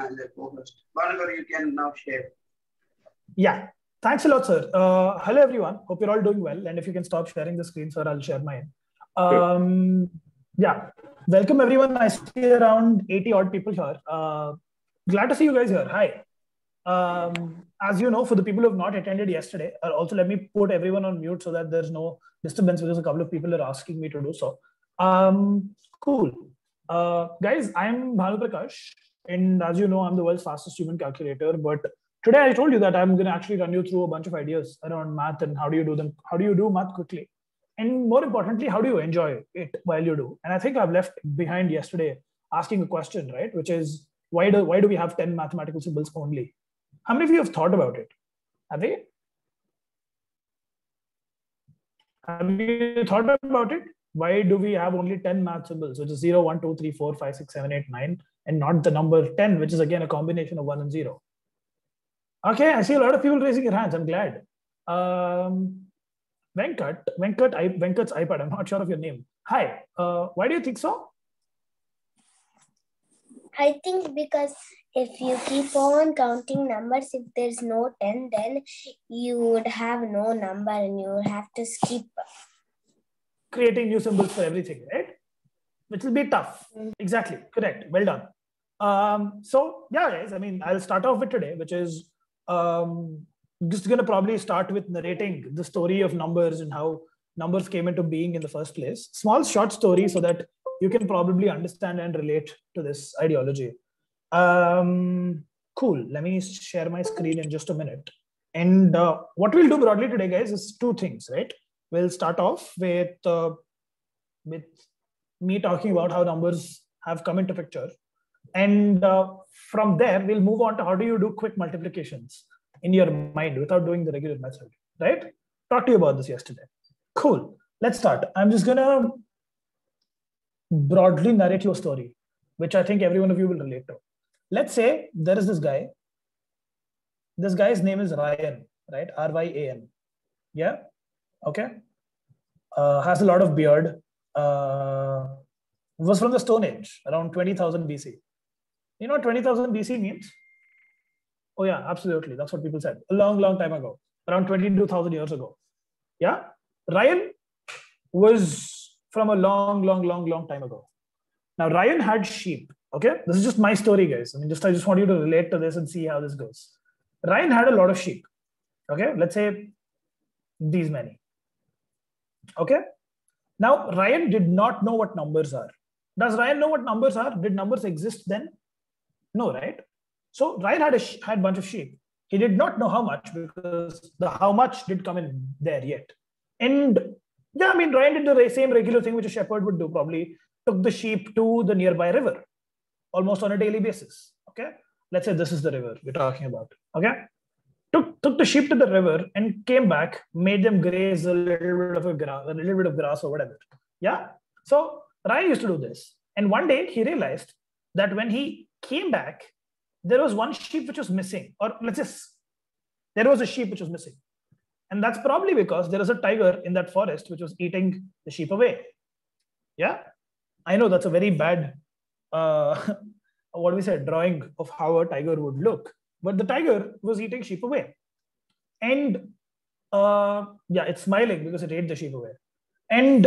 as a co-host. Bhanagar, you can now share. Yeah, thanks a lot, sir. Hello, everyone. Hope you're all doing well. And if you can stop sharing the screen, sir, I'll share mine. Yeah, welcome, everyone. I see around 80 odd people here. Glad to see you guys here. Hi. As you know, for the people who have not attended yesterday, also let me put everyone on mute so that there's no disturbance because a couple of people are asking me to do so. Cool. Guys, I'm Bhanu Prakash, and as you know, I'm the world's fastest human calculator. But today I told you that I'm going to actually run you through a bunch of ideas around math and how do you do them, how do you do math quickly, and more importantly, how do you enjoy it while you do. And I think I've left behind yesterday asking a question, right, which is why do we have 10 mathematical symbols only? How many of you have thought about it? Have you thought about it? Why do we have only 10 math symbols, which is 0, 1, 2, 3, 4, 5, 6, 7, 8, 9, and not the number 10, which is again a combination of 1 and 0? Okay, I see a lot of people raising their hands. I'm glad. Venkat's iPad. I'm not sure of your name. Hi. Why do you think so? I think because if you keep on counting numbers, if there's no 10, then you would have no number and you would have to skip. Creating new symbols for everything, right? Which will be tough. Exactly. Correct. Well done. So yeah, guys, I mean, I'll start off with today, which is just going to probably start with narrating the story of numbers and how numbers came into being in the first place. Small short story so that you can probably understand and relate to this ideology. Cool. Let me share my screen in just a minute. And what we'll do broadly today, guys, is two things, right? We'll start off with me talking about how numbers have come into picture. And from there, we'll move on to how do you do quick multiplications in your mind without doing the regular method, right? Talked to you about this yesterday. Cool. Let's start. I'm just going to broadly narrate your story, which I think every one of you will relate to. Let's say there is this guy. This guy's name is Ryan, right? R-Y-A-N. Yeah. Okay. Has a lot of beard. Was from the Stone Age, around 20,000 BC. You know what 20,000 BC means? Oh yeah, absolutely. That's what people said. A long, long time ago. Around 22,000 years ago. Yeah. Ryan was from a long, long, long, long time ago. Now, Ryan had sheep. Okay. This is just my story, guys. I just want you to relate to this and see how this goes. Ryan had a lot of sheep. Okay. Let's say these many. Okay. Now, Ryan did not know what numbers are. Does Ryan know what numbers are? Did numbers exist then? No, right? So Ryan had a bunch of sheep. He did not know how much because the how much did come in there yet. And yeah, I mean, Ryan did the same regular thing which a shepherd would do, probably took the sheep to the nearby river almost on a daily basis. Okay. Let's say this is the river we're talking about. Okay. Took the sheep to the river and came back, made them graze a little bit of grass or whatever. Yeah. So Ryan used to do this. And one day he realized that when he came back, there was one sheep which was missing, or there was a sheep which was missing. And that's probably because there was a tiger in that forest which was eating the sheep away. Yeah. I know that's a very bad, drawing of how a tiger would look. But the tiger was eating sheep away. And it's smiling because it ate the sheep away. And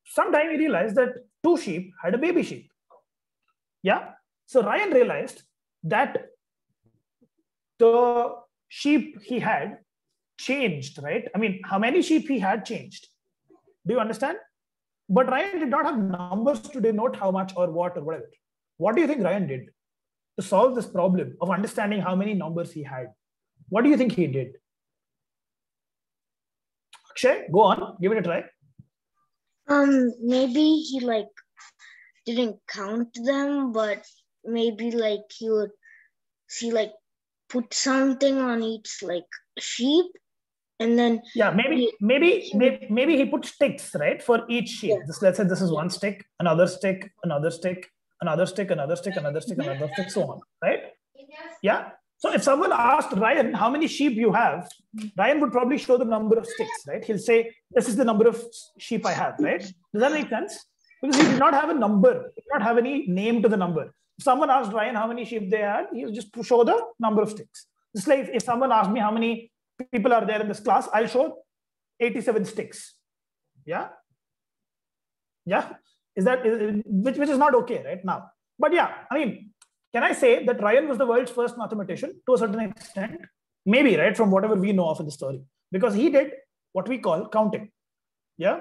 sometime he realized that two sheep had a baby sheep. Yeah. So Ryan realized that the sheep he had changed, right? I mean, how many sheep he had changed. Do you understand? But Ryan did not have numbers to denote how much or what or whatever. What do you think Ryan did to solve this problem of understanding how many numbers he had? What do you think he did? Akshay, go on, give it a try. Maybe he didn't count them, but maybe he would put something on each sheep, and then maybe he put sticks, right, for each sheep. Yeah. Let's say this is one stick, another stick, another stick, another stick, another stick, another stick, another stick, so on, right? Yeah. So if someone asked Ryan how many sheep you have, Ryan would probably show the number of sticks, right? He'll say, this is the number of sheep I have, right? Does that make sense? Because he did not have a number, he did not have any name to the number. If someone asked Ryan how many sheep they had, he would just show the number of sticks. Just like if someone asked me how many people are there in this class, I'll show 87 sticks. Yeah. Yeah. Which is not okay right now. But yeah, I mean, can I say that Ryan was the world's first mathematician to a certain extent? Maybe, right, from whatever we know of in the story, because he did what we call counting. Yeah.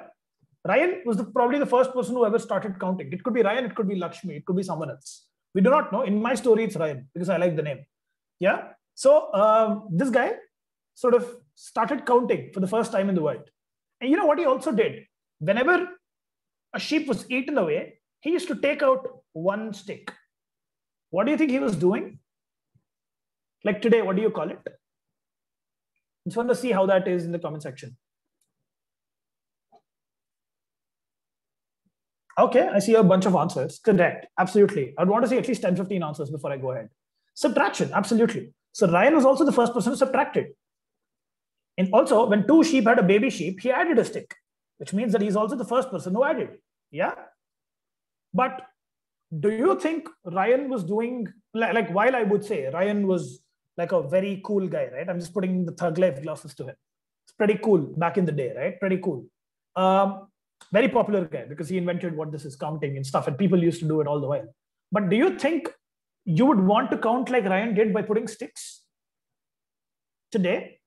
Ryan was probably the first person who ever started counting. It could be Ryan, it could be Lakshmi, it could be someone else. We do not know. In my story, it's Ryan because I like the name. Yeah. So this guy sort of started counting for the first time in the world. And you know what he also did? Whenever a sheep was eaten away, he used to take out one stick. What do you think he was doing? Like today, what do you call it? I just want to see how that is in the comment section. Okay, I see a bunch of answers. Correct. Absolutely. I'd want to see at least 10, 15 answers before I go ahead. Subtraction. Absolutely. So Ryan was also the first person who subtracted. And also, when two sheep had a baby sheep, he added a stick, which means that he's also the first person who added. Yeah. But do you think Ryan was doing, like while I would say Ryan was like a very cool guy, right? I'm just putting the thug life glasses to him. It's pretty cool back in the day, right? Pretty cool. Very popular guy because he invented what this is, counting and stuff, and people used to do it all the while. But do you think you would want to count like Ryan did by putting sticks today?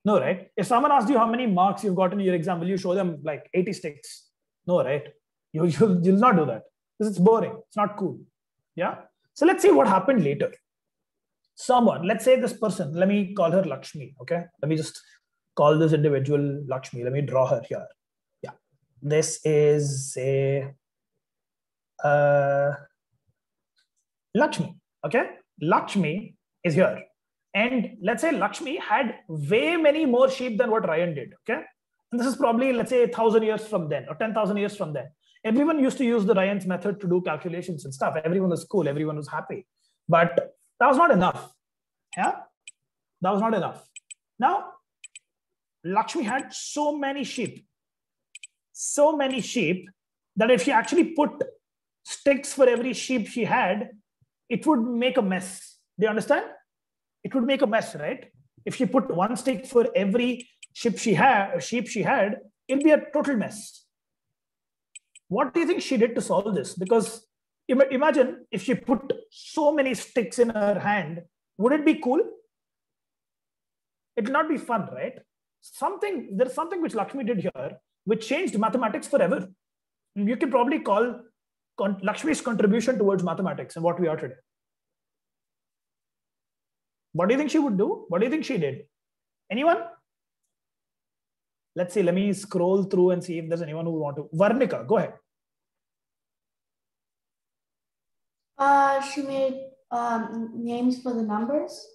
No, right? If someone asked you how many marks you've got in your exam, will you show them like 80 sticks? No, right? You'll not do that because it's boring. It's not cool. Yeah. So let's see what happened later. Someone, let's say this person, let me call her Lakshmi. Okay. Let me just call this individual Lakshmi. Let me draw her here. Yeah. This is a Lakshmi. Okay. Lakshmi is here. And let's say Lakshmi had way many more sheep than what Ryan did. Okay. And this is probably, let's say, 1,000 years from then or 10,000 years from then. Everyone used to use the Ryan's method to do calculations and stuff. Everyone was cool. Everyone was happy. But that was not enough. Yeah. That was not enough. Now, Lakshmi had so many sheep that if she actually put sticks for every sheep she had, it would make a mess. Do you understand? It would make a mess, right? If she put one stick for every sheep she had, it'll be a total mess. What do you think she did to solve this? Because imagine if she put so many sticks in her hand, would it be cool? It will not be fun, right? There's something which Lakshmi did here, which changed mathematics forever. You can probably call Lakshmi's contribution towards mathematics and what we are today. What do you think she would do? What do you think she did? Anyone? Let's see. Let me scroll through and see if there's anyone who would want to. Varnika, go ahead. She made names for the numbers.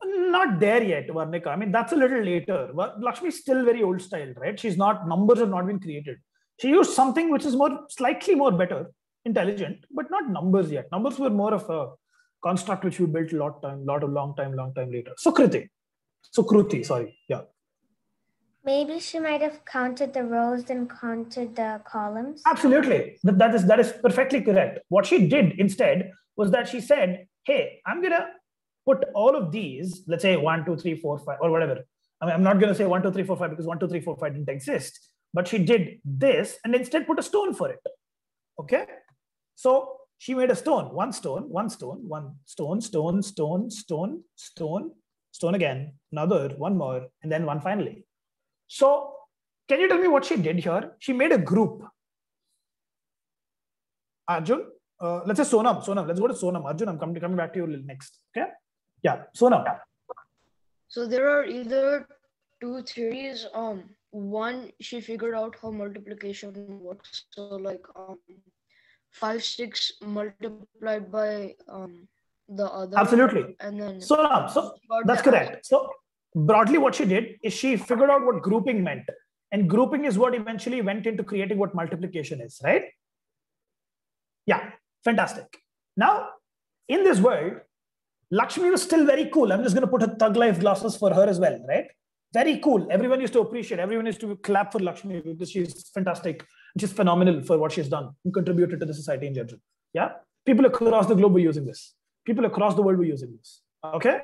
Not there yet, Varnika. I mean, that's a little later. Lakshmi is still very old style, right? Numbers have not been created. She used something which is slightly more better, intelligent, but not numbers yet. Numbers were more of a construct which we built a long time later. Sukruti, sorry. Yeah. Maybe she might have counted the rows and counted the columns. Absolutely. That is perfectly correct. What she did instead was that she said, hey, I'm going to put all of these, let's say 1, 2, 3, 4, 5, or whatever. I mean, I'm not going to say 1, 2, 3, 4, 5 because 1, 2, 3, 4, 5 didn't exist. But she did this and instead put a stone for it. Okay. So she made a stone, one stone again, another, one more, and then one finally. So can you tell me what she did here? She made a group. Arjun, let's say Sonam. Let's go to Sonam. Arjun, I'm coming back to you next. Okay. Yeah, Sonam. So there are either two theories. One, she figured out how multiplication works. So like 5 sticks multiplied by the other. Absolutely. And then Sonam, so that's correct. So broadly what she did is she figured out what grouping meant. And grouping is what eventually went into creating what multiplication is, right? Yeah, fantastic. Now, in this world, Lakshmi was still very cool. I'm just going to put her thug life glasses for her as well, right? Very cool. Everyone used to appreciate, everyone used to clap for Lakshmi because she's fantastic. She's phenomenal for what she's done and contributed to the society in general. Yeah, people across the globe were using this. People across the world were using this. Okay.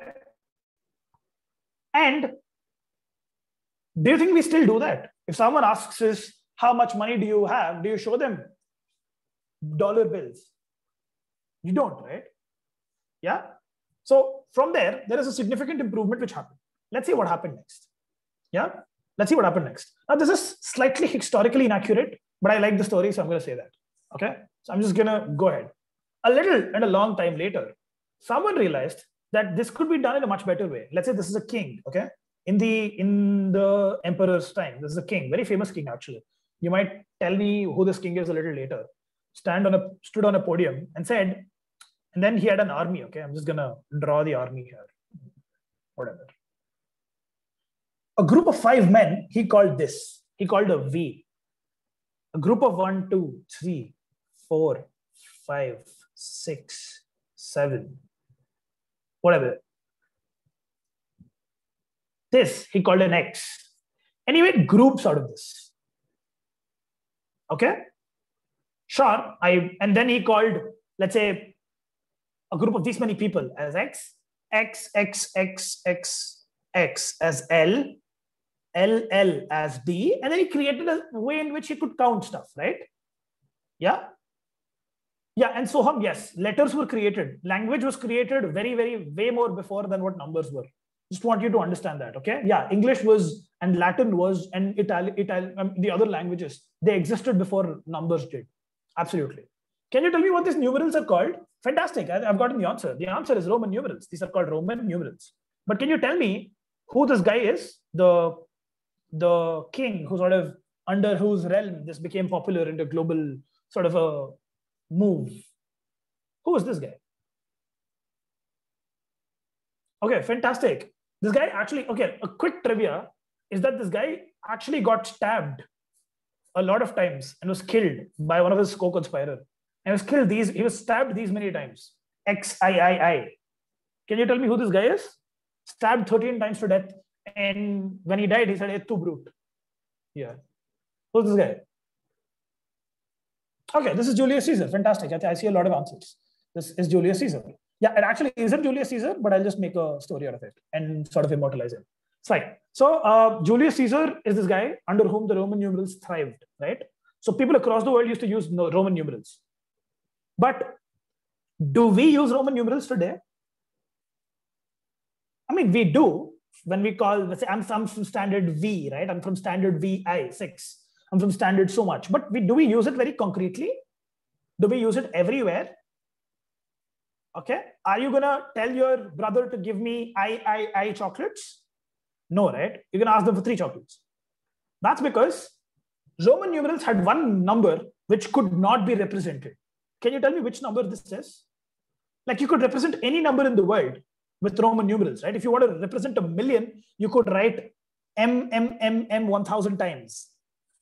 And do you think we still do that? If someone asks us, how much money do you have? Do you show them dollar bills? You don't, right? Yeah. So from there is a significant improvement which happened. Let's see what happened next. Yeah. Let's see what happened next. Now, this is slightly historically inaccurate, but I like the story, so I'm going to say that. Okay. So I'm just going to go ahead. A little and a long time later, someone realized that this could be done in a much better way. Let's say this is a king. Okay. In the emperor's time, this is a king, very famous king actually. You might tell me who this king is a little later. Stood on a podium and said, and then he had an army. Okay, I'm just gonna draw the army here. Whatever. A group of 5 men, he called this. He called a V. A group of 1, 2, 3, 4, 5, 6, 7. Whatever. This he called an X. And he made groups out of this. Okay? Sure. And then he called, let's say, a group of these many people as X, X, X, X, X, X as L, L, L as D, and then he created a way in which he could count stuff, right? Yeah? Yeah, and so on, yes, letters were created. Language was created way more before than what numbers were. Just want you to understand that, okay? Yeah, English was, and Latin was, and the other languages, they existed before numbers did. Absolutely. Can you tell me what these numerals are called? Fantastic, I've gotten the answer. The answer is Roman numerals. These are called Roman numerals. But can you tell me who this guy is? The king who sort of, under whose realm this became popular in the global sort of a move. Who is this guy? Okay, fantastic. This guy actually, okay, a quick trivia is that this guy actually got stabbed a lot of times and was killed by one of his co-conspirators. And he was stabbed these many times. XIII. Can you tell me who this guy is? Stabbed 13 times to death. And when he died, he said, "Et tu brute." Yeah. Who's this guy? Okay, this is Julius Caesar. Fantastic. I see a lot of answers. This is Julius Caesar. Yeah, it actually isn't Julius Caesar, but I'll just make a story out of it and sort of immortalize it. It's fine. So Julius Caesar is this guy under whom the Roman numerals thrived, right? So people across the world used to use Roman numerals. But do we use Roman numerals today? I mean, we do when we call, let's say, I'm from standard V, right? I'm from standard VI, 6. I'm from standard so much. But do we use it very concretely? Do we use it everywhere? Okay. Are you going to tell your brother to give me I chocolates? No, right? You're going to ask them for 3 chocolates. That's because Roman numerals had one number which could not be represented. Can you tell me which number this is? Like you could represent any number in the world with Roman numerals, right? If you want to represent 1,000,000, you could write M 1,000 times.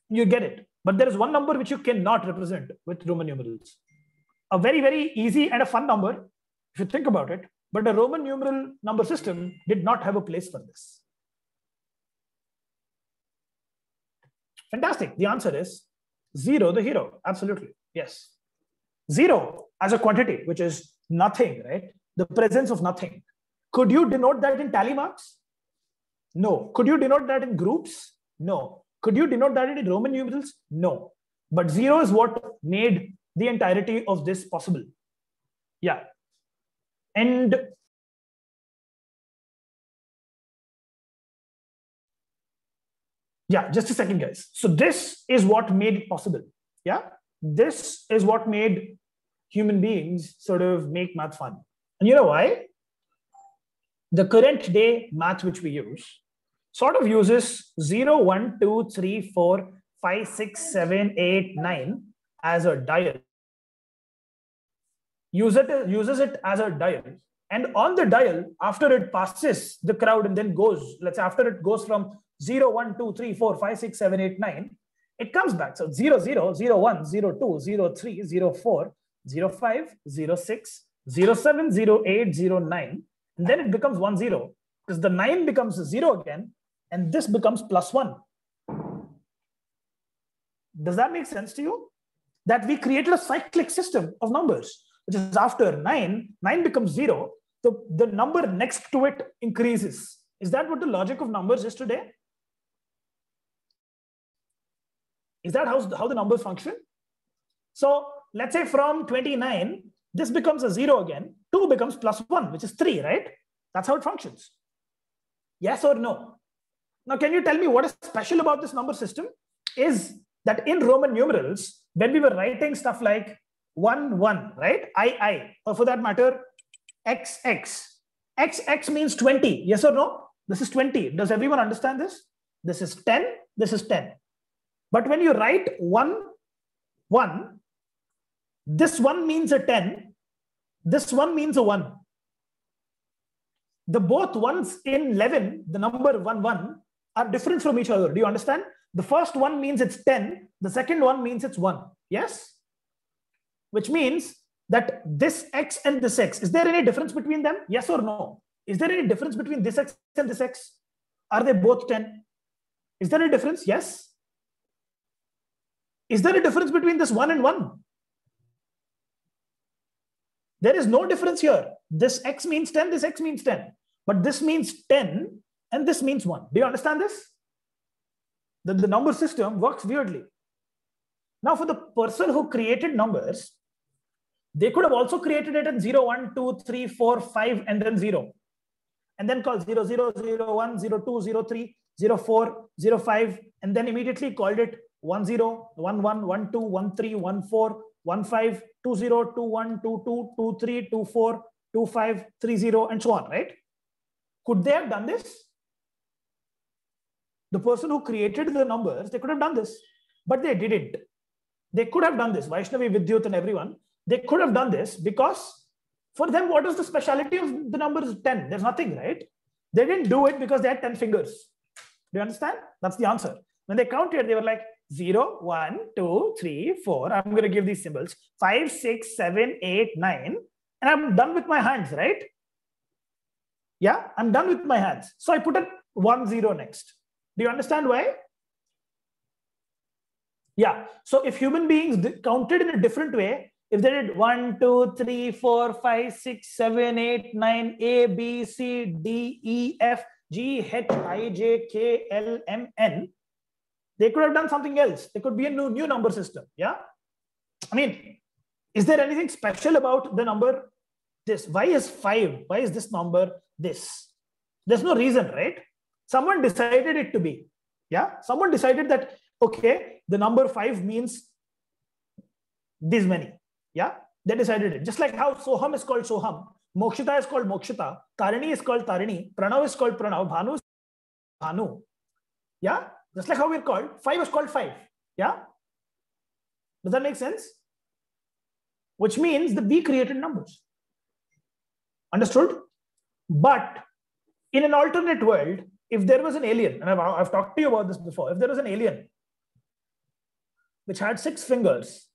You get it. But there is one number which you cannot represent with Roman numerals. A very easy and a fun number, if you think about it. But a Roman numeral number system did not have a place for this. Fantastic. The answer is 0, the hero. Absolutely. Yes. 0 as a quantity, which is nothing, right? The presence of nothing. Could you denote that in tally marks? No. Could you denote that in groups? No. Could you denote that in Roman numerals? No. But 0 is what made the entirety of this possible. Yeah. And yeah, just a second, guys. So this is what made it possible. Yeah. This is what made human beings sort of make math fun. And you know why? The current day math which we use sort of uses 0, 1, 2, 3, 4, 5, 6, 7, 8, 9 as a dial. Uses it as a dial. And on the dial, after it passes the crowd and then goes, let's say after it goes from 0, 1, 2, 3, 4, 5, 6, 7, 8, 9, it comes back. So 0, 0, 0, 1, 0, 2, 0, 3, 0, 4, 0, 5, 0, 6, 0, 7, 0, 8, 0, 9. And then it becomes 1, 0. Because the 9 becomes 0 again. And this becomes +1. Does that make sense to you? that we created a cyclic system of numbers, which is after 9 becomes 0, so the number next to it increases. Is that what the logic of numbers is today? Is that how the numbers function? So let's say from 29, this becomes a 0 again, 2 becomes plus 1, which is 3, right? That's how it functions. Yes or no? Now, can you tell me what is special about this number system? Is that in Roman numerals, when we were writing stuff like 1, 1, right? I, or for that matter, XX. XX means 20. Yes or no? This is 20. Does everyone understand this? This is 10. This is 10. But when you write 1, 1, this one means a 10. This one means a 1. The both ones in 11, the number 1, 1, are different from each other. Do you understand? The first one means it's 10. The second one means it's 1. Yes? Which means that this X and this X, is there any difference between them? Yes or no? Is there any difference between this X and this X? Are they both 10? Is there a difference? Yes. Is there a difference between this 1 and 1? There is no difference here. This X means 10, this X means 10. But this means 10 and this means 1. Do you understand this? The number system works weirdly. Now, for the person who created numbers, they could have also created it in 0, 1, 2, 3, 4, 5, and then 0. And then called 0, 0, 0, 1, 0, 2, 0, 3, 0, 4, 0, 5, and then immediately called it 1, 0, 1, 1, 1, 2, 1, 3, 1, 4, 1, 5, 2, 0, 2, 1, 2, 2, 2, 3, 2, 4, 2, 5, 3, 0, and so on, right? Could they have done this? The person who created the numbers, they could have done this, but they didn't. They could have done this, Vaishnavi, Vidyut, and everyone. They could have done this because for them, what is the speciality of the number 10? There's nothing, right? They didn't do it because they had 10 fingers. Do you understand? That's the answer. When they counted, they were like 0, 1, 2, 3, 4. I'm going to give these symbols 5, 6, 7, 8, 9. And I'm done with my hands, right? Yeah, I'm done with my hands. So I put a 1, 0 next. Do you understand why? Yeah. So if human beings counted in a different way, if they did 1, 2, 3, 4, 5, 6, 7, 8, 9, A, B, C, D, E, F, G, H, I, J, K, L, M, N, they could have done something else. There could be a new number system. Yeah. I mean, is there anything special about the number this? Why is 5? Why is this number this? There's no reason, right? Someone decided it to be. Yeah. Someone decided that, okay, the number 5 means this many. Yeah. They decided it. Just like how Soham is called Soham, Mokshita is called Mokshita, Tarini is called Tarini, Pranav is called Pranav, Bhanu is called Bhanu. Yeah. Just like how we're called, 5 is called 5. Yeah. Does that make sense? Which means that we created numbers. Understood? But in an alternate world, if there was an alien, and I've talked to you about this before, if there was an alien which had 6 fingers,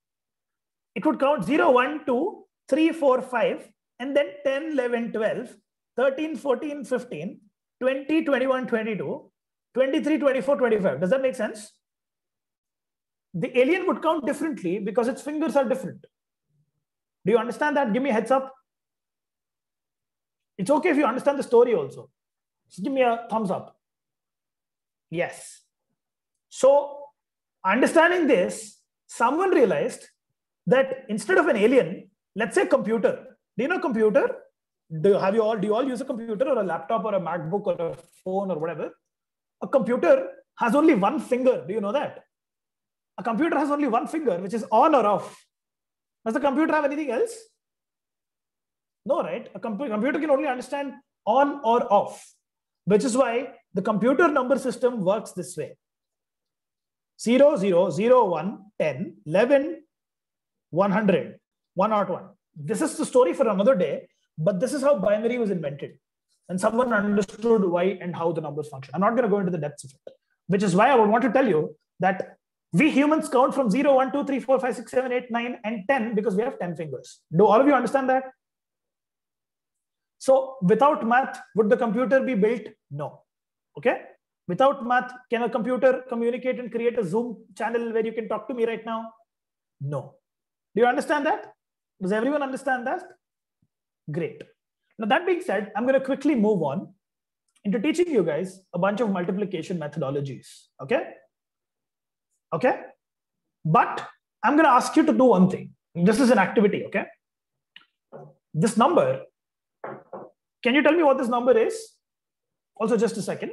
it would count 0, 1, 2, 3, 4, 5, and then 10, 11, 12, 13, 14, 15, 20, 21, 22, 23, 24, 25. Does that make sense? The alien would count differently because its fingers are different. Do you understand that? Give me a heads up. It's okay if you understand the story also. Just give me a thumbs up. Yes. So, understanding this, someone realized that instead of an alien, let's say computer. Do you know computer? Do you all use a computer or a laptop or a MacBook or a phone or whatever? A computer has only one finger. Do you know that? A computer has only one finger, which is on or off. Does the computer have anything else? No, right? A computer can only understand on or off, which is why the computer number system works this way. 0, 0, 0, 1, 10, 11, 100, 101. This is the story for another day, but this is how binary was invented. And someone understood why and how the numbers function. I'm not going to go into the depths of it, which is why I would want to tell you that we humans count from 0, 1, 2, 3, 4, 5, 6, 7, 8, 9, and 10 because we have 10 fingers. Do all of you understand that? So without math, would the computer be built? No. Okay. Without math, can a computer communicate and create a Zoom channel where you can talk to me right now? No. Do you understand that? Does everyone understand that? Great. Now that being said, I'm going to quickly move on into teaching you guys a bunch of multiplication methodologies. Okay? Okay? But I'm going to ask you to do one thing. This is an activity, okay? This number, can you tell me what this number is? Also, just a second.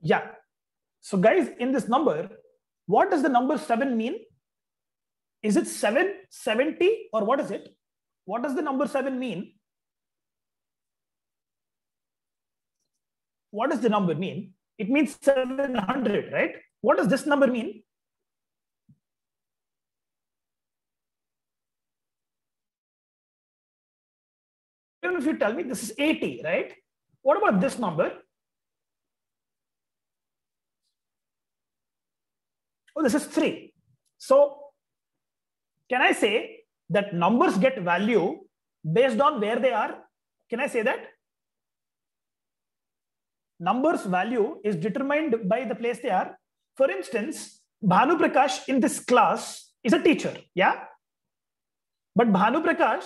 Yeah. So guys, in this number, what does the number 7 mean? Is it 770 or what is it? What does the number 7 mean? What does the number mean? It means 700, right? What does this number mean? Even if you tell me this is 80, right? What about this number? Oh, this is 3. So can I say that numbers get value based on where they are? Can I say that? Numbers value is determined by the place they are. For instance, Bhanu Prakash in this class is a teacher, yeah? But Bhanu Prakash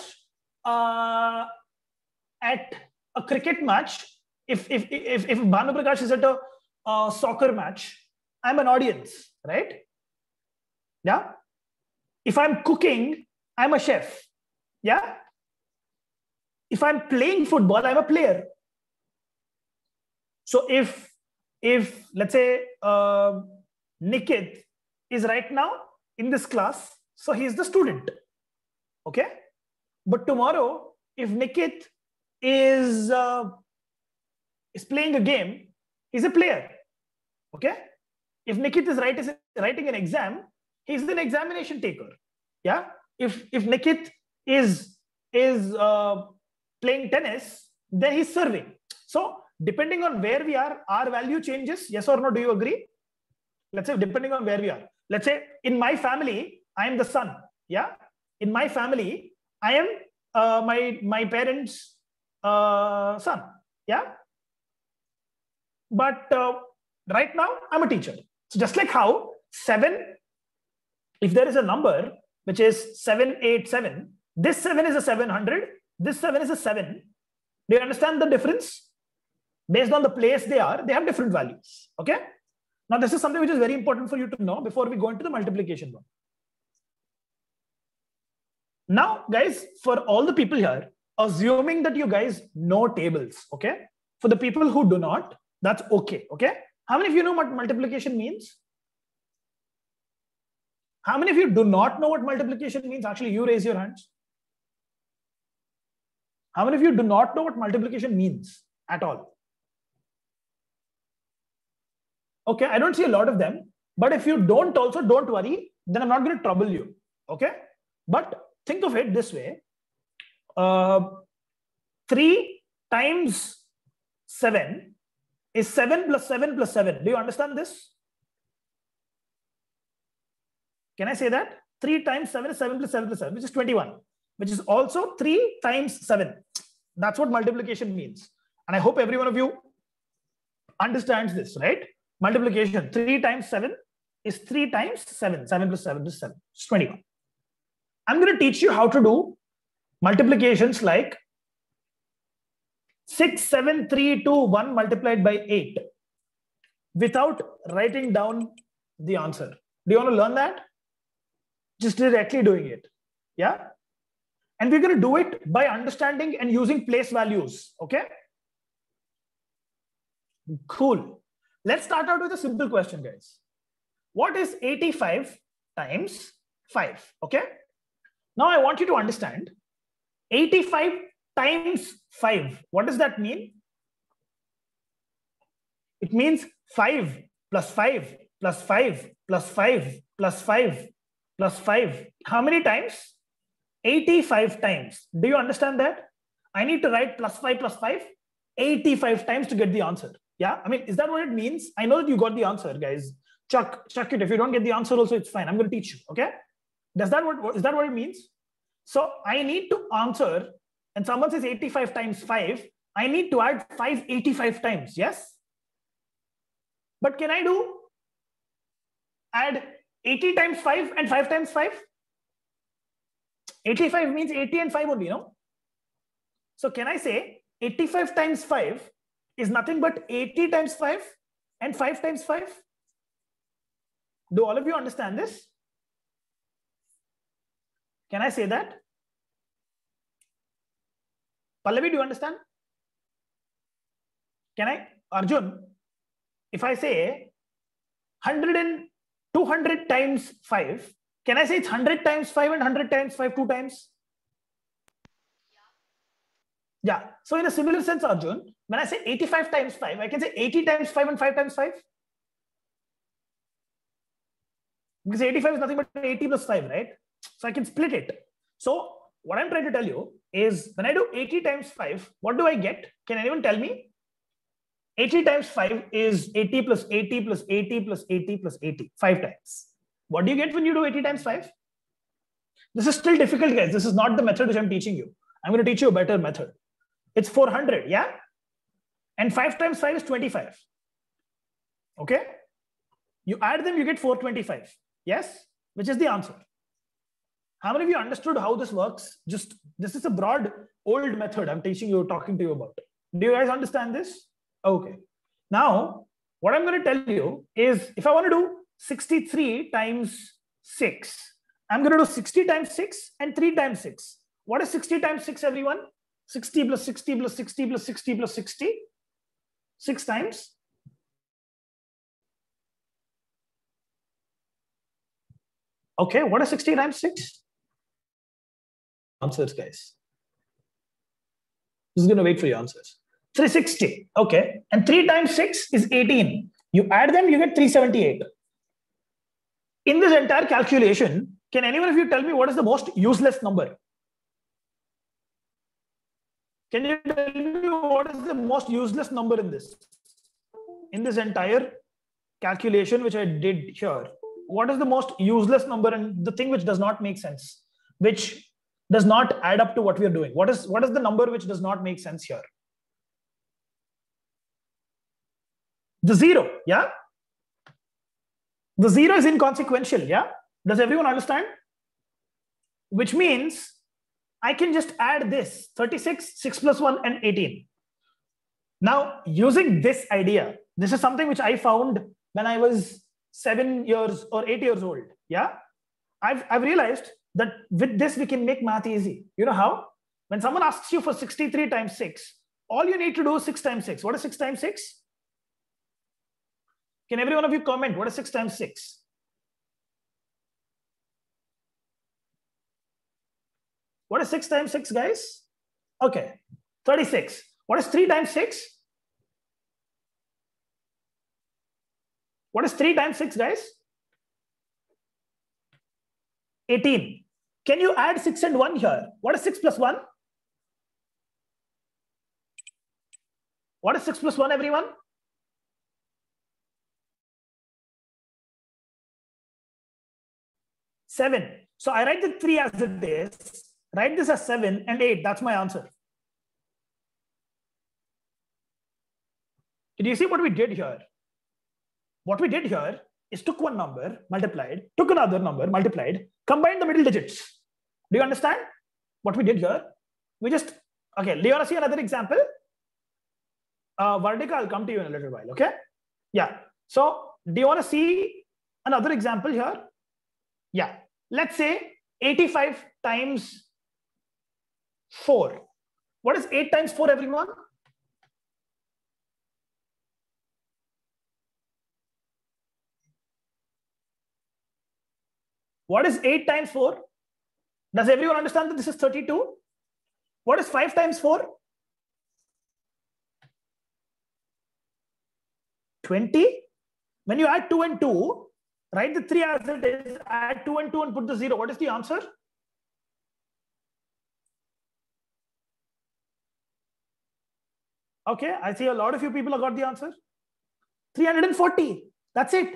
at a cricket match, if Bhanu Prakash is at a soccer match, I'm an audience, right? Yeah. If I'm cooking, I'm a chef. Yeah. If I'm playing football, I'm a player. So if let's say Nikit is right now in this class, so he's the student. Okay. But tomorrow, if Nikit is playing a game, he's a player. Okay. If Nikit is writing an exam, he's an examination taker. Yeah. If Nikit is playing tennis, then he's serving. So depending on where we are, our value changes. Yes or no? Do you agree? Let's say depending on where we are. Let's say in my family, I am the son. Yeah. In my family, I am my parents' son. Yeah. But right now, I'm a teacher. So just like how 7, if there is a number which is 787, this 7 is a 700, this 7 is a 7. Do you understand the difference? Based on the place they are, they have different values. Okay. Now, this is something which is very important for you to know before we go into the multiplication one. Now, guys, for all the people here, assuming that you guys know tables, okay? For the people who do not, that's okay, okay? How many of you know what multiplication means? How many of you do not know what multiplication means? Actually, you raise your hands. How many of you do not know what multiplication means at all? Okay, I don't see a lot of them. But if you don't also, don't worry. Then I'm not going to trouble you. Okay? But think of it this way. 3 times 7 is 7 plus 7 plus 7. Do you understand this? Can I say that? 3 times 7 is 7 plus 7 plus 7, which is 21, which is also 3 times 7. That's what multiplication means. And I hope every one of you understands this, right? Multiplication, 3 times 7 is 3 times 7. 7 plus 7 is 7. It's 21. I'm going to teach you how to do multiplications like 6, 7, 3, 2, 1 multiplied by 8 without writing down the answer. Do you want to learn that? Just directly doing it. Yeah. And we're going to do it by understanding and using place values. Okay. Cool. Let's start out with a simple question, guys. What is 85 times 5? Okay. Now I want you to understand 85 times 5. What does that mean? It means 5 plus 5 plus 5 plus 5 plus 5 plus 5. How many times? 85 times. Do you understand that? I need to write plus 5 85 times to get the answer. Yeah, I mean, is that what it means? I know that you got the answer, guys. Chuck it. If you don't get the answer also, it's fine. I'm going to teach you. Okay? Is that what it means? So I need to answer, and someone says 85 times 5, I need to add 585 times, yes? But can I add 80 times 5 and 5 times 5? 85 means 80 and 5 only, no? So can I say 85 times 5 is nothing but 80 times 5 and 5 times 5? Do all of you understand this? Can I say that? Pallavi, do you understand? Can I? Arjun, if I say 100 and 200 times 5, can I say it's 100 times 5 and 100 times 5 2 times? Yeah. So in a similar sense, Arjun, when I say 85 times 5, I can say 80 times 5 and 5 times 5. Because 85 is nothing but 80 plus 5, right? So I can split it. So what I'm trying to tell you is when I do 80 times 5, what do I get? Can anyone tell me? 80 times 5 is 80 plus 80 plus 80 plus 80 plus 80, 5 times. What do you get when you do 80 times 5? This is still difficult, guys. This is not the method which I'm teaching you. I'm going to teach you a better method. It's 400, yeah? And 5 times 5 is 25. Okay? You add them, you get 425. Yes? Which is the answer. How many of you understood how this works? Just, this is a broad, old method I'm teaching you, talking to you about. Do you guys understand this? Okay. Now, what I'm going to tell you is if I want to do 63 times 6, I'm going to do 60 times 6 and 3 times 6. What is 60 times 6, everyone? 60 plus 60 plus 60 plus 60 plus 60. 6 times. Okay, what is 60 times 6? Answers, guys. This is going to wait for your answers. 360. Okay. And 3 times 6 is 18. You add them, you get 378. In this entire calculation, can anyone of you tell me what is the most useless number? Can you tell me what is the most useless number in this? In this entire calculation which I did here, what is the most useless number and the thing which does not make sense, which does not add up to what we are doing? What is the number which does not make sense here? The 0, yeah? The 0 is inconsequential, yeah? Does everyone understand? Which means I can just add this 36, 6 plus 1 and 18. Now, using this idea, this is something which I found when I was 7 years or 8 years old, yeah? I've realized that with this, we can make math easy. You know how? When someone asks you for 63 times 6, all you need to do is 6 times 6. What is 6 times 6? Can every one of you comment? What is 6 times 6? What is 6 times 6, guys? Okay, 36. What is 3 times 6? What is 3 times 6, guys? 18. Can you add 6 and 1 here? What is 6 plus 1? What is 6 plus 1, everyone? 7. So I write the 3 as it is, write this as 7 and 8. That's my answer. Did you see what we did here? What we did here is took one number, multiplied, took another number, multiplied, combined the middle digits. Do you understand what we did here? We just, okay, do you want to see another example? Vardika, I'll come to you in a little while, okay? Yeah. So do you want to see another example here? Yeah. Let's say 85 times 4. What is 8 times 4, everyone? What is 8 times 4? Does everyone understand that this is 32? What is 5 times 4? 20. When you add 2 and 2, write the 3 as it is, add 2 and 2 and put the 0. What is the answer? Okay, I see a lot of you people have got the answer. 340. That's it.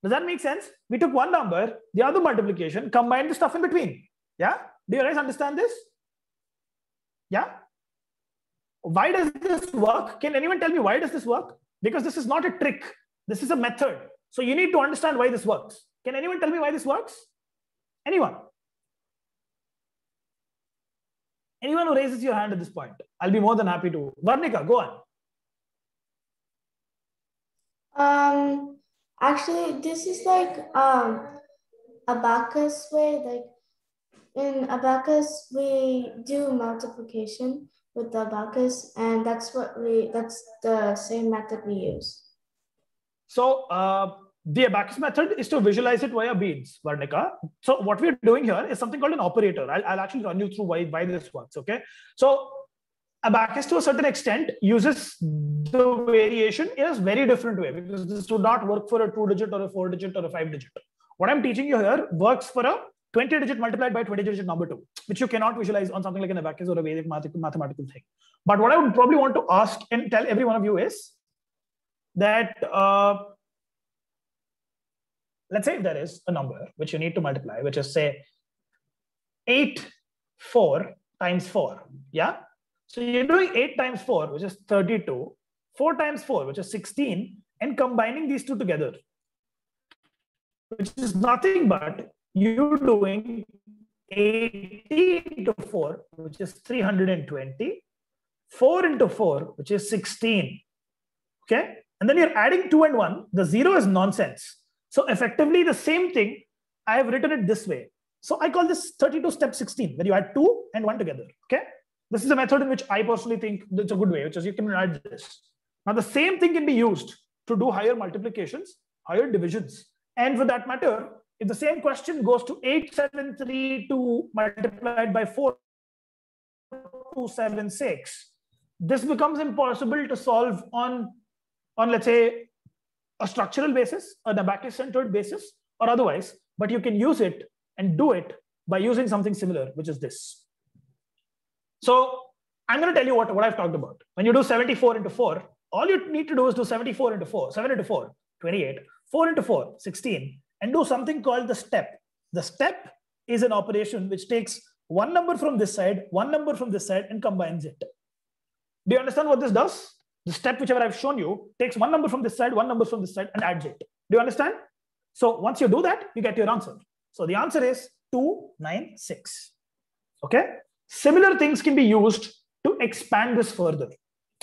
Does that make sense? We took one number, the other multiplication, combined the stuff in between. Yeah? Do you guys understand this? Yeah? Why does this work? Can anyone tell me why does this work? Because this is not a trick. This is a method. So you need to understand why this works. Can anyone tell me why this works? Anyone? Anyone who raises your hand at this point, I'll be more than happy to. Varnika, go on. Actually, this is like abacus way. Like in abacus, we do multiplication with the abacus, and that's the same method we use. So the abacus method is to visualize it via beads, Varnika. So what we're doing here is something called an operator. I'll actually run you through why this works, okay? So abacus to a certain extent uses the variation in a very different way, because this would not work for a 2-digit or a 4-digit or a 5-digit. What I'm teaching you here works for a 20-digit multiplied by 20-digit number 2, which you cannot visualize on something like an abacus or a Vedic mathematical thing. But what I would probably want to ask and tell every one of you is that let's say if there is a number which you need to multiply, which is say 4 times 4. Yeah. So you're doing 8 times 4, which is 32, 4 times 4, which is 16, and combining these two together, which is nothing but you doing 80 into 4, which is 320, 4 into 4, which is 16. Okay. And then you're adding 2 and 1. The 0 is nonsense. So effectively the same thing, I have written it this way. So I call this 32 step 16, where you add 2 and 1 together. Okay. This is a method in which I personally think it's a good way, which is you can add this. Now the same thing can be used to do higher multiplications, higher divisions. And for that matter, if the same question goes to 8732 multiplied by 4276, this becomes impossible to solve on let's say a structural basis, an abacus-centered basis, or otherwise, but you can use it and do it by using something similar, which is this. So I'm going to tell you what I've talked about. When you do 74 into 4, all you need to do is do 74 into 4, 7 into 4, 28, 4 into 4, 16, and do something called the step. The step is an operation which takes one number from this side, one number from this side, and combines it. Do you understand what this does? The step, whichever I've shown you, takes one number from this side, one number from this side, and adds it. Do you understand? So once you do that, you get your answer. So the answer is 296. Okay? Similar things can be used to expand this further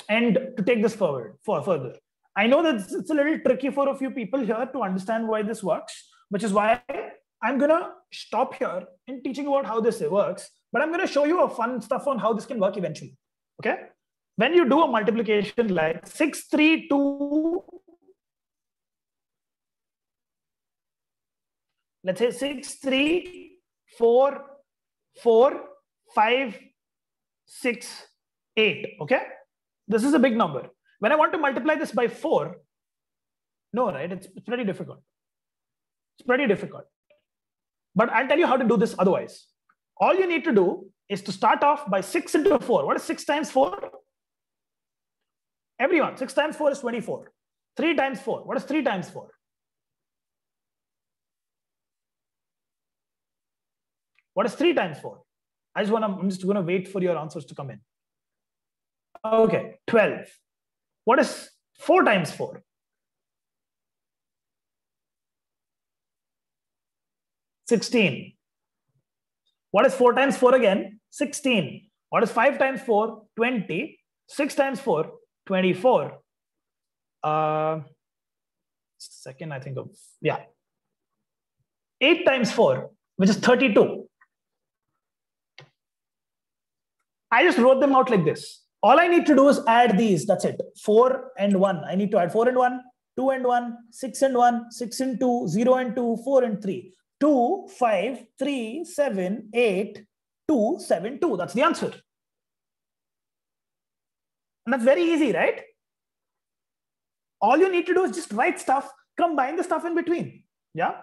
and to take this further. I know that it's a little tricky for a few people here to understand why this works, which is why I'm going to stop here in teaching about how this works, but I'm going to show you a fun stuff on how this can work eventually. Okay? When you do a multiplication like 632, let's say 6344568. Okay, this is a big number. When I want to multiply this by 4, no, right? It's pretty difficult. It's pretty difficult. But I'll tell you how to do this otherwise. All you need to do is to start off by 6 into 4. What is 6 times 4? Everyone, 6 times 4 is 24. 3 times 4. What is 3 times 4? What is 3 times 4? I'm just going to wait for your answers to come in. Okay, 12. What is 4 times 4? 16. What is 4 times 4 again? 16. What is 5 times 4? 20. 6 times 4? 24. Second, I think of, yeah. 8 times 4, which is 32. I just wrote them out like this. All I need to do is add these. That's it. 4 and 1. I need to add 4 and 1, 2 and 1, 6 and 1, 6 and 2, 0 and 2, 4 and 3. 2, 5, 3, 7, 8, 2, 7, 2. That's the answer. And that's very easy, right? All you need to do is just write stuff, combine the stuff in between. Yeah.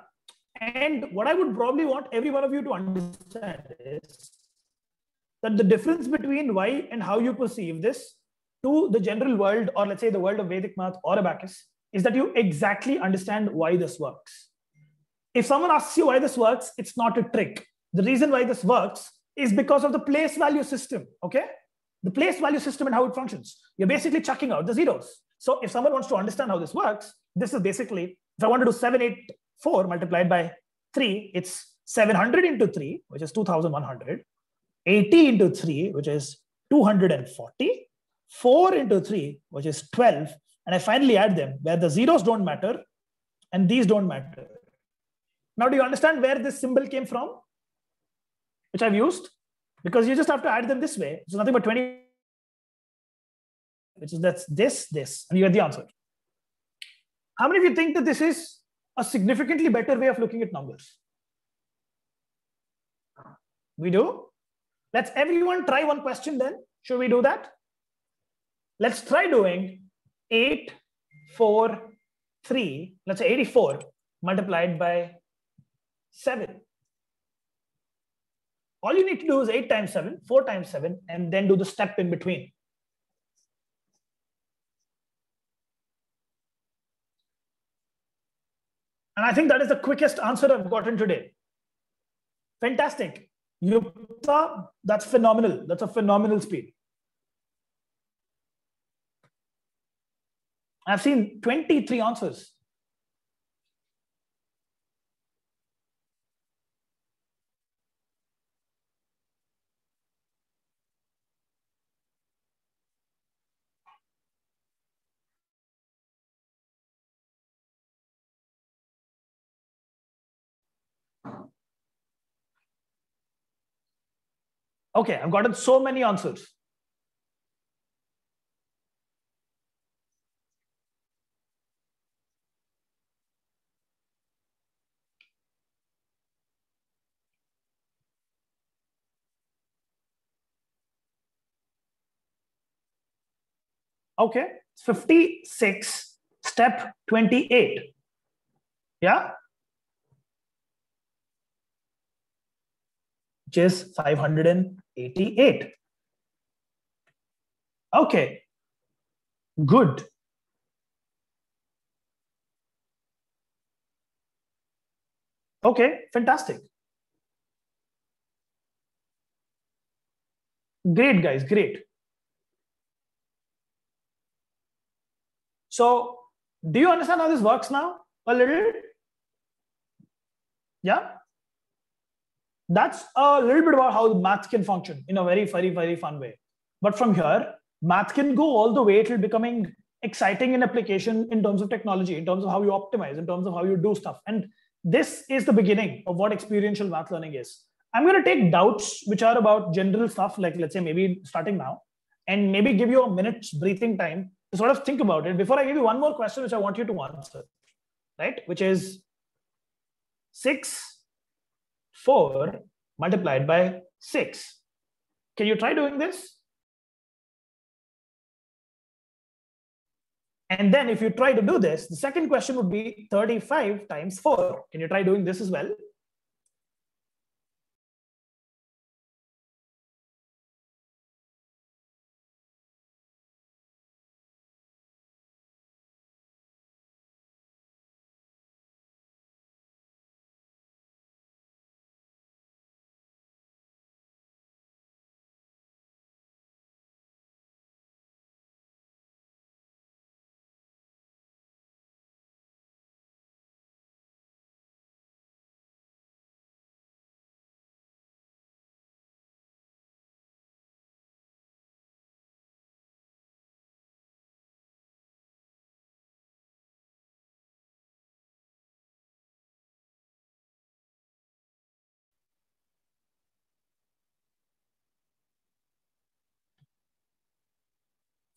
And what I would probably want every one of you to understand is that the difference between why and how you perceive this to the general world, or let's say the world of Vedic math or abacus, is that you exactly understand why this works. If someone asks you why this works, it's not a trick. the reason why this works is because of the place value system, okay? The place value system and how it functions. You're basically chucking out the zeros. So if someone wants to understand how this works, this is basically, if I want to do 784 multiplied by 3, it's 700 into 3, which is 2,100, 80 into 3, which is 240, 4 into 3, which is 12, and I finally add them where the zeros don't matter and these don't matter. Now, do you understand where this symbol came from, which I've used? Because you just have to add them this way. It's nothing but 20, which is that's this, and you get the answer. How many of you think that this is a significantly better way of looking at numbers? We do? Let's everyone try one question then. Should we do that? Let's try doing 8, 4, 3, let's say 84 multiplied by 7. All you need to do is 8 times 7, 4 times 7, and then do the step in between. And I think that is the quickest answer I've gotten today. Fantastic. Yukta, that's phenomenal. That's a phenomenal speed. I've seen 23 answers. Okay, I've gotten so many answers. Okay, 56, step 28. Yeah? Which is 588. Okay, good. Okay, fantastic. Great, guys, great. So, do you understand how this works now? A little? Yeah? That's a little bit about how math can function in a very, very, very fun way. But from here, math can go all the way till becoming exciting in application in terms of technology, in terms of how you optimize, in terms of how you do stuff. And this is the beginning of what experiential math learning is. I'm going to take doubts which are about general stuff, like let's say maybe starting now, and maybe give you a minute's breathing time to sort of think about it before I give you one more question which I want you to answer, right? Which is 6, 4 multiplied by 6. Can you try doing this? And then if you try to do this, the second question would be 35 times 4. Can you try doing this as well?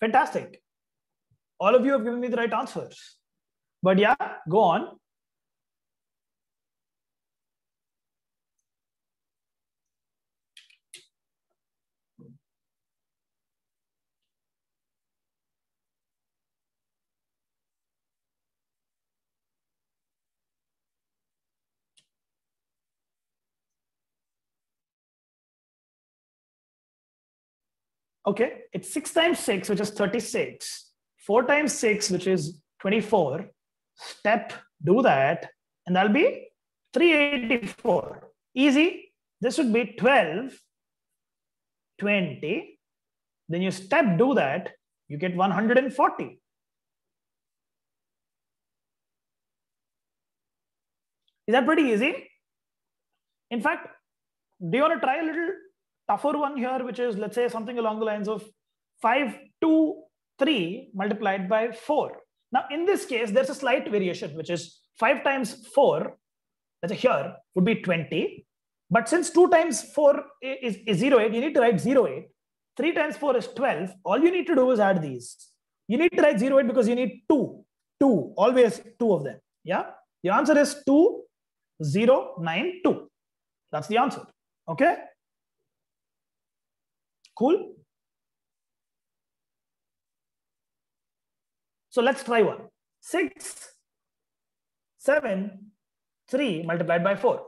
Fantastic. All of you have given me the right answers. But yeah, go on. Okay, it's 6 times 6, which is 36. 4 times 6, which is 24. Step, do that, and that'll be 384. Easy. This would be 12, 20. Then you do that, you get 140. Is that pretty easy? In fact, do you want to try a little tougher one here, which is, let's say, something along the lines of 5, 2, 3 multiplied by 4. Now, in this case, there's a slight variation, which is 5 times 4, let's say here, would be 20. But since 2 times 4 is 08, you need to write 08. 3 times 4 is 12. All you need to do is add these. You need to write 08 because you need 2. 2, always 2 of them. Yeah? The answer is 2092. That's the answer. Okay? Cool? So let's try one. 6, 7, 3 multiplied by 4.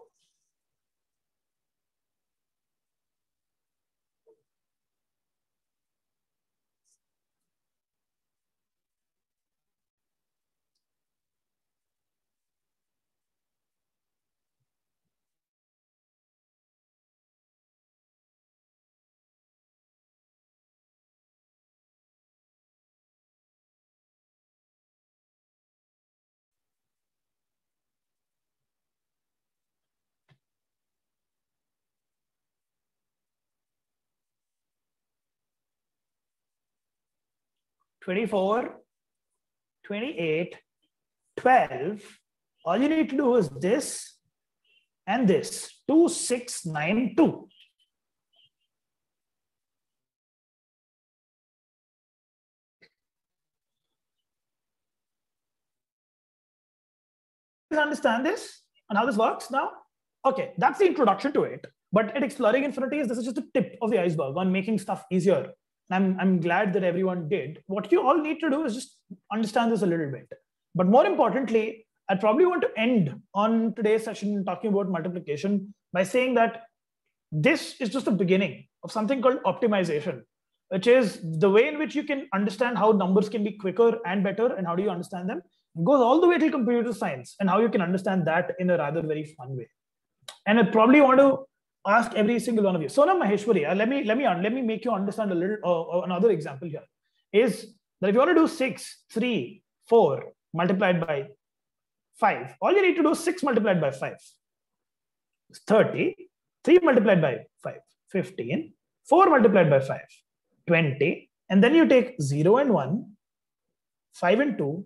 $24, 28, 12. All you need to do is this and this. 2692. Understand this and how this works now? Okay, that's the introduction to it. But at Exploring Infinities, this is just the tip of the iceberg on making stuff easier. I'm glad that everyone did. What you all need to do is just understand this a little bit. But more importantly, I probably want to end on today's session talking about multiplication by saying that this is just the beginning of something called optimization, which is the way in which you can understand how numbers can be quicker and better and how do you understand them. It goes all the way to computer science and how you can understand that in a rather very fun way. And I probably want to ask every single one of you. Sonam Maheshwari, let me make you understand a little. Another example here is that if you want to do 6, 3, 4 multiplied by 5, all you need to do is 6 multiplied by 5. It's 30. 3 multiplied by 5, 15. 4 multiplied by 5, 20. And then you take 0 and 1, 5 and 2,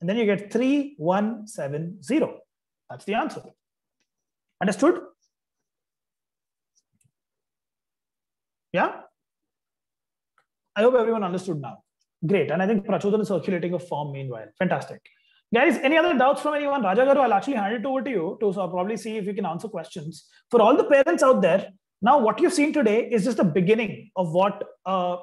and then you get 3170. That's the answer. Understood? Yeah? I hope everyone understood now. Great. And I think Prachodhan is circulating a form meanwhile. Fantastic. Guys, any other doubts from anyone? Raja Garu, I'll actually hand it over to you to probably see if you can answer questions. For all the parents out there, now what you've seen today is just the beginning of what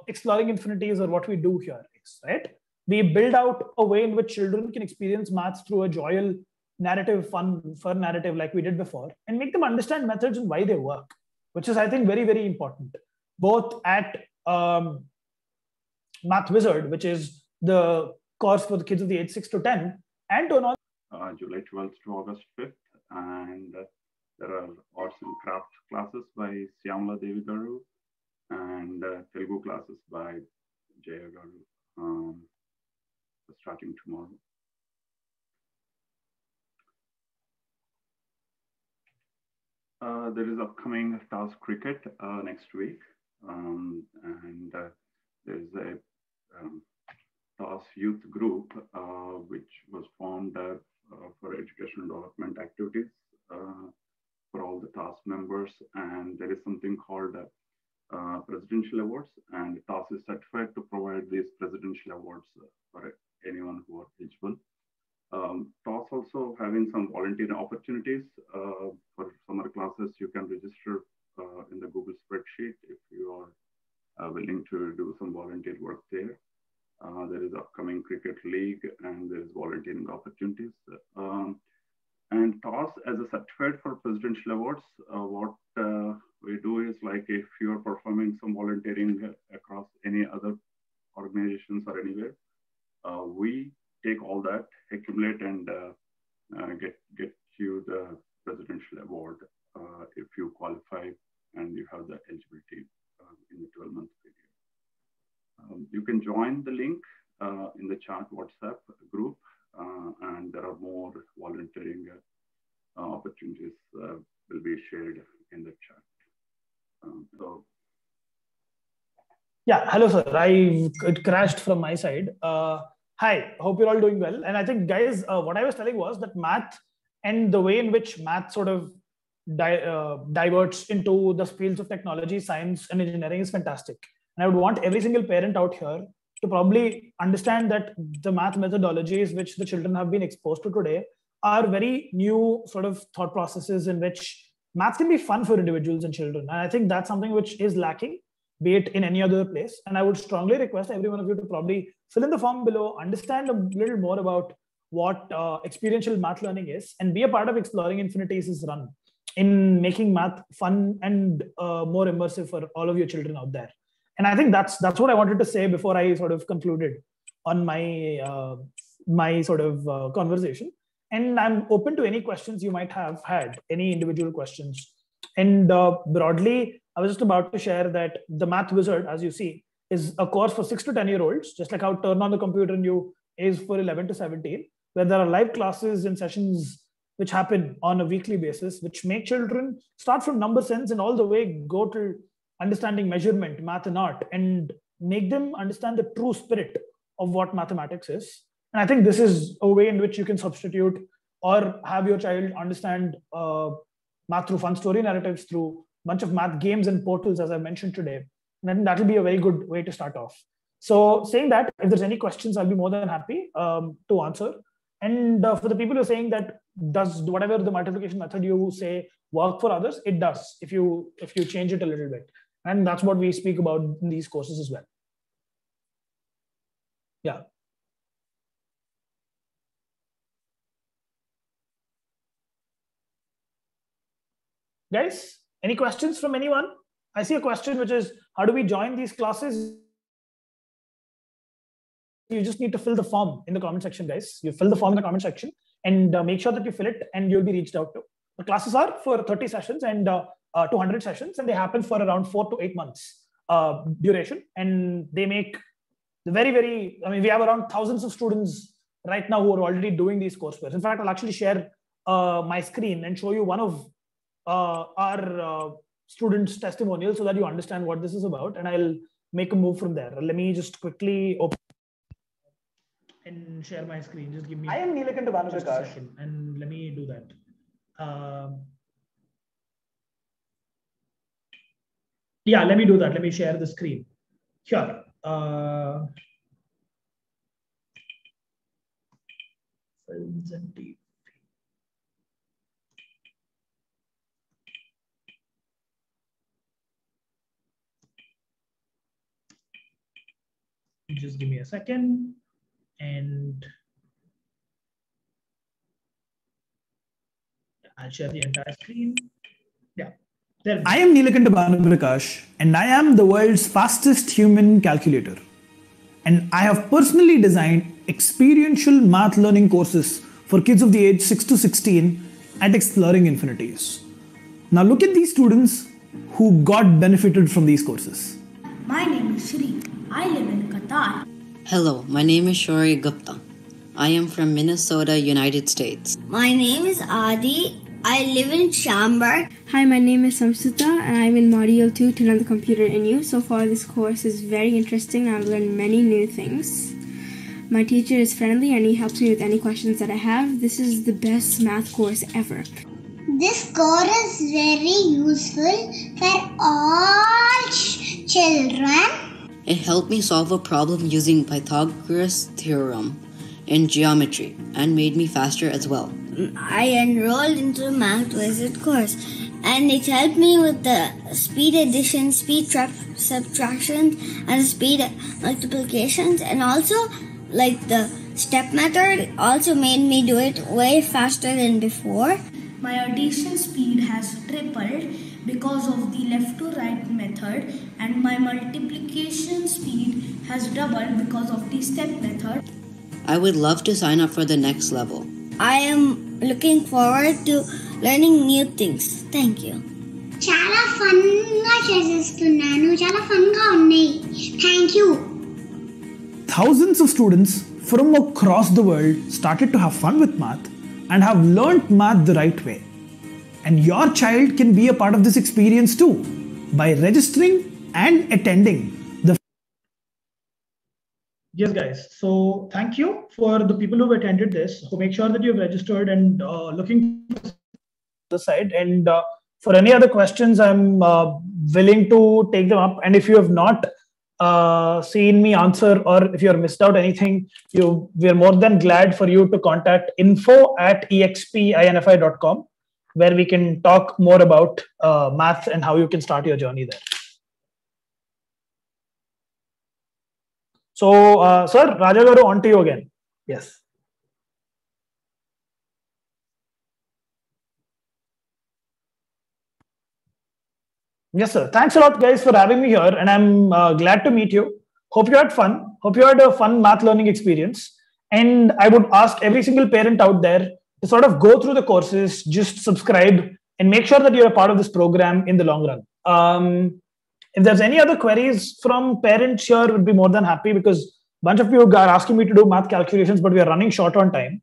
Exploring Infinities or what we do here is, right? We build out a way in which children can experience maths through a joyful narrative, fun narrative like we did before, and make them understand methods and why they work, which is, I think, very, very important. Both at Math Wizard, which is the course for the kids of the age 6 to 10, and to another July 12th to August 5th. And there are arts and craft classes by Syamala Devi Garu and Telugu classes by Jaya Garu starting tomorrow. There is upcoming TAS cricket next week. And there's a TAS youth group which was formed for educational development activities for all the TAS members. And there is something called presidential awards, and TAS is certified to provide these presidential awards for anyone who are eligible. TAS also having some volunteer opportunities for summer classes. You can register in the Google spreadsheet if you are willing to do some volunteer work there. There is upcoming cricket league and there is volunteering opportunities. And TAS as a certified for presidential awards, what we do is, like, if you are performing some volunteering across any other organizations or anywhere, we take all that, accumulate, and get you the presidential award if you qualify and you have the eligibility in the 12-month period. You can join the link in the chat WhatsApp group, and there are more volunteering opportunities will be shared in the chat. Yeah, hello sir. It crashed from my side. Hi, hope you're all doing well. And I think guys, what I was telling was that math and the way in which math sort of diverts into the fields of technology, science, and engineering is fantastic. And I would want every single parent out here to probably understand that the math methodologies which the children have been exposed to today are very new sort of thought processes in which math can be fun for individuals and children. And I think that's something which is lacking, be it in any other place. And I would strongly request every one of you to probably fill in the form below, understand a little more about what experiential math learning is, and be a part of Exploring Infinities' run in making math fun and more immersive for all of your children out there. And I think that's what I wanted to say before I sort of concluded on my my sort of conversation. And I'm open to any questions you might have had, any individual questions. And broadly, I was just about to share that the Math Wizard, as you see, is a course for 6 to 10-year-olds, just like how Turn on the Computer New is for 11 to 17, where there are live classes and sessions which happen on a weekly basis, which make children start from number sense and all the way go to understanding measurement, math and art, and make them understand the true spirit of what mathematics is. And I think this is a way in which you can substitute or have your child understand math through fun story narratives, through a bunch of math games and portals, as I mentioned today. And I think that'll be a very good way to start off. So saying that, if there's any questions, I'll be more than happy to answer. And for the people who are saying that does whatever the multiplication method you say work for others, it does if you change it a little bit. And that's what we speak about in these courses as well. Yeah. Guys, any questions from anyone? I see a question which is, how do we join these classes? You just need to fill the form in the comment section, guys. You fill the form in the comment section and make sure that you fill it and you'll be reached out to. The classes are for 30 sessions and 200 sessions, and they happen for around 4 to 8 months duration. And they make the very, I mean, we have around thousands of students right now who are already doing these courseware. In fact, I'll actually share my screen and show you one of our students' testimonials so that you understand what this is about. And I'll make a move from there. Let me just quickly open and share my screen. Just give me. I am Neelakanta Bhanuprakash, and let me do that. Yeah, let me do that. Let me share the screen. Sure. Films and TV. Just give me a second, and I'll share the entire screen. Yeah. I am Neelakanta Bhanuprakash, and I am the world's fastest human calculator. And I have personally designed experiential math learning courses for kids of the age 6 to 16 at Exploring Infinities. Now look at these students who got benefited from these courses. My name is Shri. I live in Qatar. Hello, my name is Shori Gupta. I am from Minnesota, United States. My name is Adi. I live in Shambar. Hi, my name is Samsuta and I'm in Module 2, Turn on the Computer in You. So far, this course is very interesting. I've learned many new things. My teacher is friendly and he helps me with any questions that I have. This is the best math course ever. This course is very useful for all children. It helped me solve a problem using Pythagoras theorem in geometry and made me faster as well. I enrolled into the Math Wizard course and it helped me with the speed addition, speed subtraction, and speed multiplications, and also like the step method also made me do it way faster than before. My addition speed has tripled because of the left to right method, and my multiplication speed has doubled because of the step method. I would love to sign up for the next level. I am looking forward to learning new things. Thank you. చాలా fun గా చేసేస్తున్నాను. చాలా fun గా ఉన్నాయి. Thank you. Thousands of students from across the world started to have fun with math and have learnt math the right way. And your child can be a part of this experience too by registering and attending the. Yes, guys. So thank you for the people who attended this. So make sure that you've registered and looking the side. And for any other questions, I'm willing to take them up. And if you have not seen me answer, or if you have missed out anything, we are more than glad for you to contact info@expinfi.com, where we can talk more about math and how you can start your journey there. So, sir, Raja Garu, on to you again. Yes. Yes, sir. Thanks a lot, guys, for having me here. And I'm glad to meet you. Hope you had fun. Hope you had a fun math learning experience. And I would ask every single parent out there to sort of go through the courses, just subscribe, and make sure that you're a part of this program in the long run. If there's any other queries from parents here, would be more than happy, because a bunch of you are asking me to do math calculations, but we are running short on time.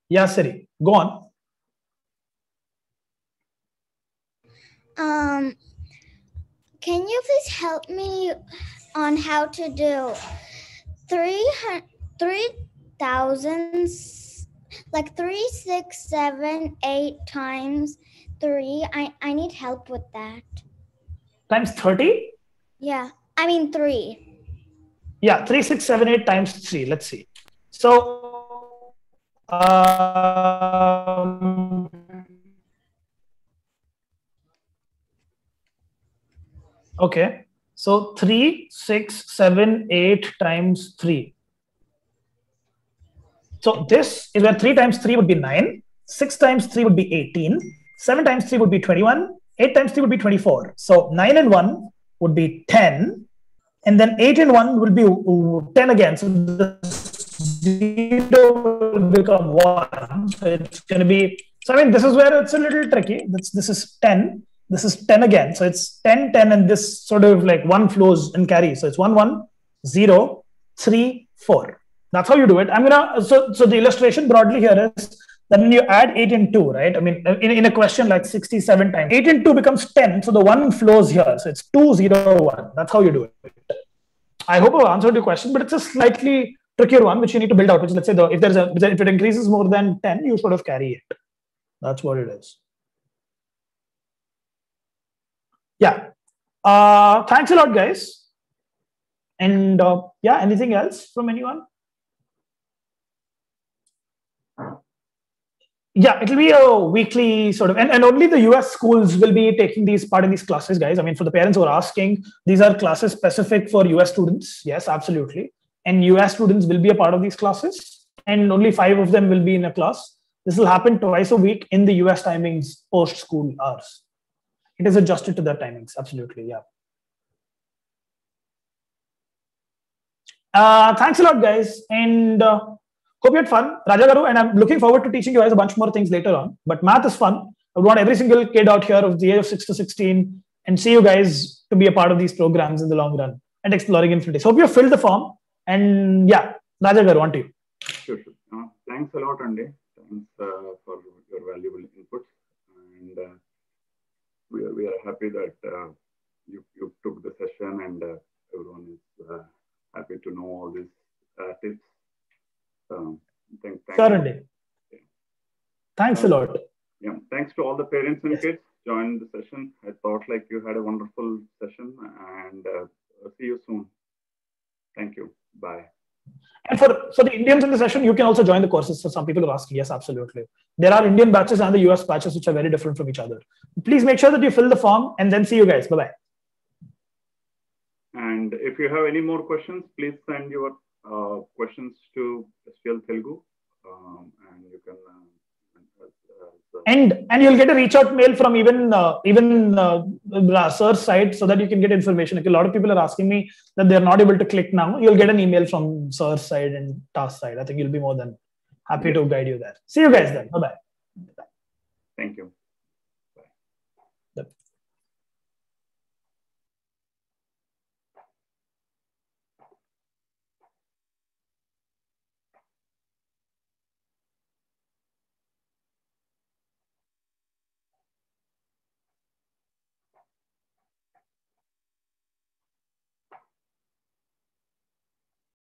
Yeah, Siri, go on. Can you please help me on how to do 3,000, like 3, 6, 7, 8 times 3? I need help with that. Times 30? Yeah, I mean 3. Yeah, 3, 6, 7, 8 times 3. Let's see. So, okay. So 3, 6, 7, 8 times 3. So this is where 3 times 3 would be 9, 6 times 3 would be 18, 7 times 3 would be 21, 8 times 3 would be 24. So 9 and 1 would be 10, and then 8 and 1 will be 10 again. So the 0 will become 1. So it's going to be, so I mean, this is where it's a little tricky. This is 10. This is 10 again. So it's 10, 10, and this sort of like 1 flows and carries. So it's 1, 1, 0, 3, 4. That's how you do it. I'm going to, so the illustration broadly here is that when you add 8 and 2, right? I mean, in a question like 67 times, 8 and 2 becomes 10. So the 1 flows here. So it's 2, 0, 1. That's how you do it. I hope I've answered your question, but it's a slightly trickier one, which you need to build out, which is, let's say, if it increases more than 10, you sort of carry it. That's what it is. Yeah. Thanks a lot, guys. And yeah, anything else from anyone? Yeah, it'll be a weekly sort of, and only the US schools will be taking part in these classes, guys. I mean, for the parents who are asking, these are classes specific for US students. Yes, absolutely. And US students will be a part of these classes, and only 5 of them will be in a class. This will happen twice a week in the US timings, post-school hours. It is adjusted to their timings. Absolutely, yeah. Thanks a lot, guys. And hope you had fun. Raja Garu, and I'm looking forward to teaching you guys a bunch more things later on. But math is fun. I want every single kid out here of the age of 6 to 16 and see you guys to be a part of these programs in the long run and exploring infinity. So hope you filled the form. And yeah, Raja Garu, on to you. Sure. Thanks a lot, Andy. Thanks for your valuable inputs. And we are happy that you took the session, and everyone is happy to know all these tips. Certainly. Thanks a lot. Yeah, thanks to all the parents and kids joined the session. I thought like you had a wonderful session, and see you soon. Thank you. Bye. And for the Indians in the session, you can also join the courses. So some people are asking. Yes, absolutely. There are Indian batches and the US batches, which are very different from each other. Please make sure that you fill the form, and then see you guys. Bye-bye. And if you have any more questions, please send your questions to STL Telugu, and you can, as and you'll get a reach out mail from even sir's side, so that you can get information. Like, a lot of people are asking me that they're not able to click now. You'll get an email from sir's side and task side. I think you'll be more than happy to guide you there. See you guys then. Bye-bye. Thank you.